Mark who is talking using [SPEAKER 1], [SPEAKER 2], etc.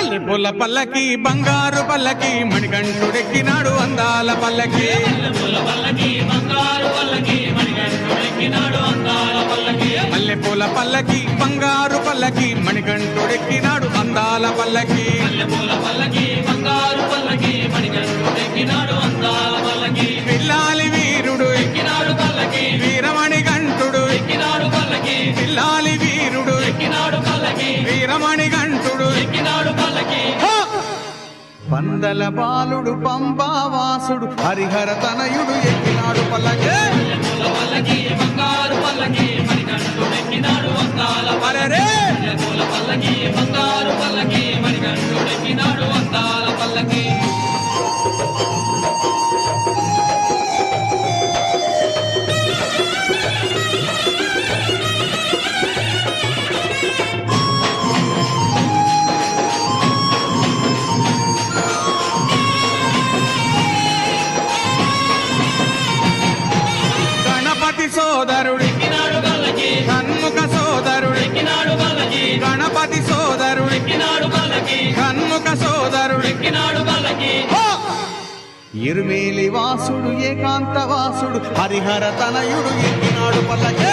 [SPEAKER 1] మల్లె పూల పల్లకి బంగారు పల్లకి మణికంఠుడెక్కినాడు అందాల పల్లకి మల్లె పూల పల్లకి బంగారు పల్లకి మణికంఠుడెక్కినాడు అందాల పల్లకి పిల్లాలి వీరుడు వీరమణి గంటుడు పిల్లాలి వీరుడు వీరమణి గంటుడు పందల బాలుడు పంబావాసుడు హరిహర తనయుడు ఎక్కినాడు పల్లకి అరెరే సోదరుడు షణ్ముఖ సోదరుడు గణపతి సోదరుడు షణ్ముఖ సోదరుడు ఇరుమేలి వాసుడు ఏకాంత వాసుడు హరిహర తనయుడు ఎక్కినాడు పల్లకి